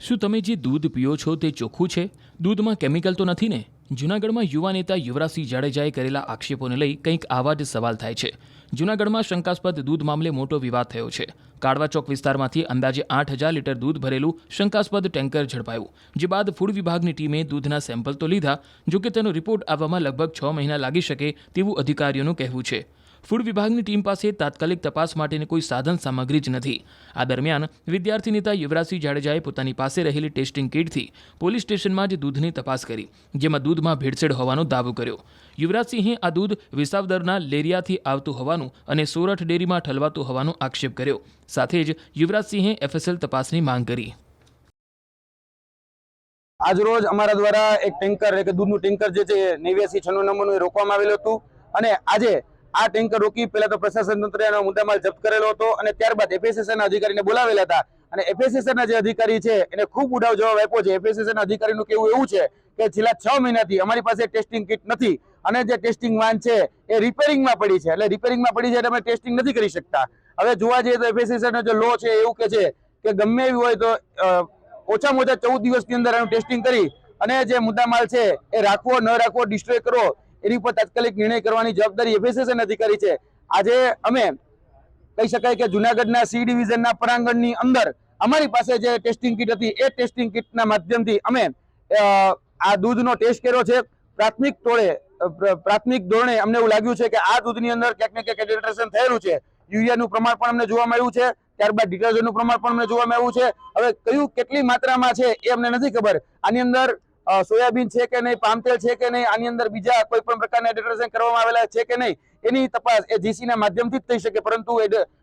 શું તમે જે દૂધ પીઓ છો તે ચોખ્ખું છે? દૂધમાં કેમિકલ તો નથી ને? જૂનાગઢમાં યુવા નેતા યુવરાજસિંહ જાડેજાએ કરેલા આક્ષેપોને લઈ કંઈક આવા જ સવાલ થાય છે. જૂનાગઢમાં શંકાસ્પદ દૂધ મામલે મોટો વિવાદ થયો છે. કાળવા ચોક વિસ્તારમાંથી અંદાજે 8,000 લીટર દૂધ ભરેલું શંકાસ્પદ ટેન્કર ઝડપાયું. જે બાદ ફૂડ વિભાગની ટીમે દૂધના સેમ્પલ તો લીધા, જોકે તેનો રિપોર્ટ આવવામાં લગભગ 6 મહિના લાગી શકે તેવું અધિકારીઓનું કહેવું છે. ફૂડ વિભાગની ટીમ પાસે તાત્કાલિક તપાસ માટેની કોઈ સાધન સામગ્રી જ નથી. આ દરમિયાન વિદ્યાર્થી નેતા યુવરાજસિંહ જાડેજાએ પોતાની પાસે રહેલી ટેસ્ટિંગ કિટથી પોલીસ સ્ટેશનમાં જ દૂધની તપાસ કરી, જેમાં દૂધમાં ભેળસેળ હોવાનો દાવો કર્યો. યુવરાજસિંહે આ દૂધ વિસાવદરના લેરિયાથી આવતું હોવાનું અને સોરઠ ડેરીમાં ઠલવાતું હોવાનો આક્ષેપ કર્યો. સાથે જ યુવરાજસિંહે એફએસએલ તપાસની માંગ કરી. આજરોજ અમારા દ્વારા એક ટેન્કર દૂધનું ટેન્કર જે છે 8996 નંબરનું એ રોકવામાં આવેલું હતું અને આજે આ ટેન્કર રોકી પહેલા તો પ્રશાસન તંત્રનો મુદ્દામાલ જપ્ત કરેલો હતો અને ત્યારબાદ એફએસએસના અધિકારીને બોલાવેલા હતા અને એફએસએસના જે અધિકારી છે એને ખૂબ ઉડાવ જવાબ આપ્યો છે. એફએસએસના અધિકારીનું કહેવું એવું છે કે છેલ્લા 6 મહિનાથી અમારી પાસે ટેસ્ટિંગ કિટ નથી અને જે ટેસ્ટિંગ વાન છે એ રિપેરિંગમાં પડી છે, એટલે રિપેરિંગમાં પડી છે એટલે અમે ટેસ્ટિંગ નથી કરી શકતા. હવે જોવા જઈએ તો એફએસએસનો જે લો છે એવું કે છે કે ગમે એવી હોય તો ઓછામાં ઓછા 14 દિવસની અંદર એનું ટેસ્ટિંગ કરી અને જે મુદ્દામાલ છે એ રાખવો ન રાખવો, ડિસ્ટ્રોય કરવો, એની પર તાત્કાલિક નિર્ણય કરવાની જવાબદારી એફએસએસના અધિકારી છે. આજે અમે કહી શકાય કે જુનાગઢના સી ડિવિઝનના પરાંગણની અંદર અમારી પાસે જે ટેસ્ટિંગ કિટ હતી એ ટેસ્ટિંગ કિટના માધ્યમથી અમે આ દૂધનો ટેસ્ટ કર્યો છે. પ્રાથમિક ધોરણે અમને એવું લાગ્યું છે કે આ દૂધની અંદર ક્યાંક ને ક્યાંક એડલ્ટ્રેશન થયેલું છે. યુરિયાનું પ્રમાણ પણ અમને જોવામાં આવ્યું છે, ત્યારબાદ ડિટર્જન્ટનું પ્રમાણ પણ અમને જોવામાં આવ્યું છે. હવે કયું કેટલી માત્રામાં છે એ અમને નથી ખબર. આની અંદર સોયાબીન છે કે નહીં, પામ તેલ છે કે નહીં, આની અંદર બીજા કોઈ પણ પ્રકારના એડલ્ટ્રેશન કરવામાં આવેલા છે કે નહીં, એની તપાસ એ જીસીના માધ્યમથી જ થઈ શકે. પરંતુ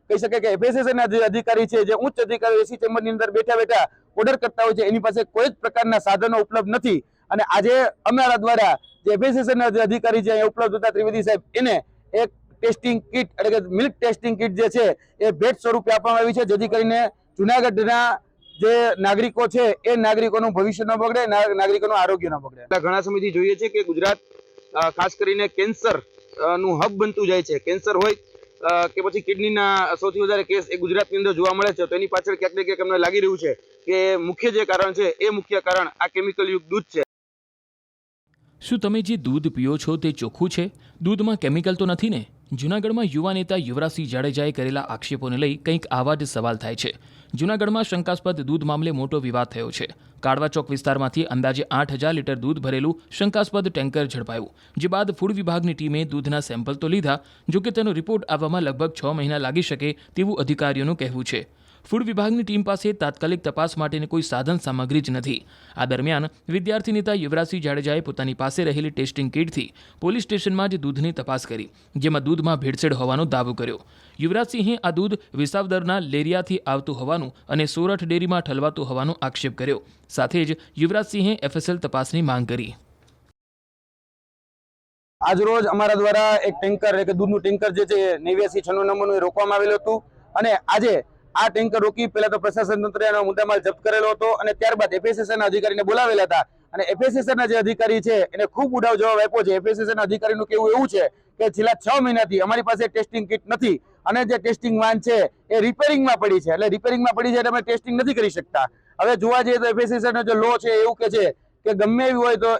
કહી શકે કે એફએસએસના જે અધિકારી છે, જે ઉચ્ચ અધિકારી એસી ચેમ્બરની અંદર બેઠા બેઠા ઓર્ડર કરતા હોય છે, એની પાસે કોઈ જ પ્રકારના સાધનો ઉપલબ્ધ નથી. અને આજે અમારા દ્વારા જે એફએસએસના જે અધિકારી છે એ ઉપલબ્ધ હતા ત્રિવેદી સાહેબ, એને એક ટેસ્ટિંગ કિટ એટલે કે મિલ્ક ટેસ્ટિંગ કિટ જે છે એ ભેટ સ્વરૂપે આપવામાં આવી છે, જેથી કરીને જુનાગઢના જે નાગરિકો છે એ નાગરિકોનું ભવિષ્ય ન બગડે, નાગરિકોનું આરોગ્ય ન બગડે. ઘણા સમયથી જોઈએ છે કે ગુજરાત ખાસ કરીને કેન્સર નું હબ બનતું જાય છે. કેન્સર હોય કે પછી કિડનીના સૌથી વધારે કેસ એ ગુજરાતની અંદર જોવા મળે છે. તો એની પાછળ ક્યાંક ને ક્યાંક અમને લાગી રહ્યું છે કે મુખ્ય જે કારણ છે એ મુખ્ય કારણ આ કેમિકલ યુક્ત દૂધ છે. શું તમે જે દૂધ પીઓ છો તે ચોખ્ખું છે? દૂધમાં કેમિકલ તો નથી ને? જૂનાગઢમાં યુવા નેતા યુવરાજસિંહ જાડેજાએ કરેલા આક્ષેપોને લઈ કંઈક આવા જ સવાલ થાય છે. જૂનાગઢમાં શંકાસ્પદ દૂધ મામલે મોટો વિવાદ થયો છે. કાળવા ચોક વિસ્તારમાંથી અંદાજે 8,000 લીટર દૂધ ભરેલું શંકાસ્પદ ટેન્કર ઝડપાયું. જે બાદ ફૂડ વિભાગની ટીમે દૂધના સેમ્પલ તો લીધા, જોકે તેનો રિપોર્ટ આવવામાં લગભગ 6 મહિના લાગી શકે તેવું અધિકારીઓનું કહેવું છે. ફૂડ વિભાગની ટીમ પાસે તાત્કાલિક તપાસ માટેની કોઈ સાધન સામગ્રી જ નથી. આ દરમિયાન વિદ્યાર્થી નેતા યુવરાજસિંહ જાડેજાએ પોતાની પાસે રહેલી ટેસ્ટિંગ કિટથી પોલીસ સ્ટેશનમાં જ દૂધની તપાસ કરી, જેમાં દૂધમાં ભેળસેળ હોવાનો દાવો કર્યો. યુવરાજસિંહે આ દૂધ વિસાવદરના લેરિયાથી આવતું હોવાનું અને સોરઠ ડેરીમાં ઠલવાતું હોવાનો આક્ષેપ કર્યો. સાથે જ યુવરાજસિંહે એફએસએલ તપાસની માંગ કરી. આજરોજ અમારા દ્વારા એક ટેન્કર દૂધનું ટેન્કર જે છે 8996 નંબરનું એ રોકવામાં આવેલું હતું અને આજે આ ટેન્કર રોકી પહેલા તો પ્રશાસન તંત્રનો મુદ્દામાલ જપ્ત કરેલો હતો અને ત્યારબાદ એફએસએસના અધિકારીને બોલાવેલા હતા અને એફએસએસના જે અધિકારી છે એને ખૂબ ઉડાવ જવાબ આપ્યો છે. એફએસએસના અધિકારીનું કહેવું એવું છે કે છેલ્લા 6 મહિનાથી અમારી પાસે ટેસ્ટિંગ કિટ નથી અને જે ટેસ્ટિંગ વાન છે એ રિપેરિંગમાં પડી છે, એટલે રિપેરિંગમાં પડી છે એટલે અમે ટેસ્ટિંગ નથી કરી શકતા. હવે જોવા જઈએ તો એફએસએસનો જે લો છે એવું કે છે કે ગમે એવી હોય તો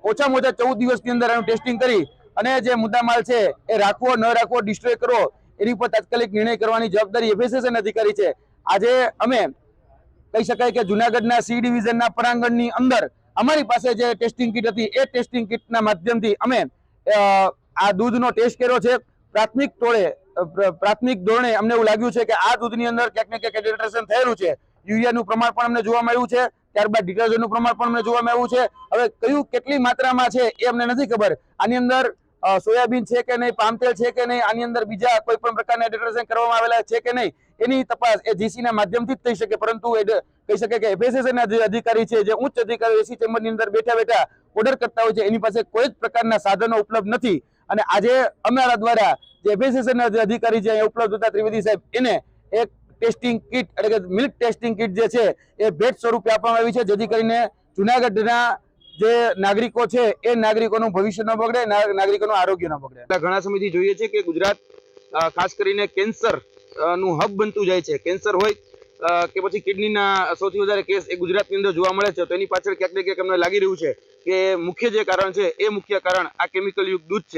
ઓછામાં ઓછા 14 દિવસની અંદર એનું ટેસ્ટિંગ કરી અને જે મુદ્દામાલ છે એ રાખવો ન રાખવો, ડિસ્ટ્રોય કરવો, એની પર તાત્કાલિક નિર્ણય કરવાની જવાબદારી એફએસએસના અધિકારી છે. આજે અમે કહી શકાય કે જુનાગઢના સી ડિવિઝનના પરાંગણની અંદર અમારી પાસે જે ટેસ્ટિંગ કિટ હતી એ ટેસ્ટિંગ કિટના માધ્યમથી અમે આ દૂધનો ટેસ્ટ કર્યો છે. પ્રાથમિક ધોરણે અમને એવું લાગ્યું છે કે આ દૂધની અંદર ક્યાંક ને ક્યાંક એડલ્ટ્રેશન થયેલું છે. યુરિયાનું પ્રમાણ પણ અમને જોવામાં આવ્યું છે, ત્યારબાદ ડિટર્જન્ટનું પ્રમાણ પણ અમને જોવામાં આવ્યું છે. હવે કયું કેટલી માત્રામાં છે એ અમને નથી ખબર. આની અંદર સોયાબીન છે કે નહીં, પામ તેલ છે કે નહીં, આની અંદર બીજા કોઈ પણ પ્રકારના એડલ્ટ્રેશન કરવામાં આવેલા છે કે નહીં, એની તપાસ એ જીસીના માધ્યમથી જ થઈ શકે. પરંતુ કહી શકે કે એફએસએસના જે અધિકારી છે, જે ઉચ્ચ અધિકારી એસી ચેમ્બરની અંદર બેઠા બેઠા ઓર્ડર કરતા હોય છે, એની પાસે કોઈ જ પ્રકારના સાધનો ઉપલબ્ધ નથી. અને આજે અમારા દ્વારા જે એફએસએસના જે અધિકારી છે ઉપલબ્ધ હતા ત્રિવેદી સાહેબ, એને એક ટેસ્ટિંગ કિટ એટલે કે મિલ્ક ટેસ્ટિંગ કિટ જે છે એ ભેટ સ્વરૂપે આપવામાં આવી છે, જેથી કરીને જુનાગઢના જે નાગરિકો છે એ નાગરિકોનું ભવિષ્ય ન બગડે, નાગરિકોનું આરોગ્ય ન બગડે. ઘણા સમયથી જોઈએ છે કે ગુજરાત ખાસ કરીને કેન્સર નું હબ બનતું જાય છે. કેન્સર હોય કે પછી કિડનીના સૌથી વધારે કેસ એ ગુજરાતની અંદર જોવા મળે છે. તો એની પાછળ ક્યાંક ને ક્યાંક અમને લાગી રહ્યું છે કે મુખ્ય જે કારણ છે એ મુખ્ય કારણ આ કેમિકલ યુક્ત દૂધ છે.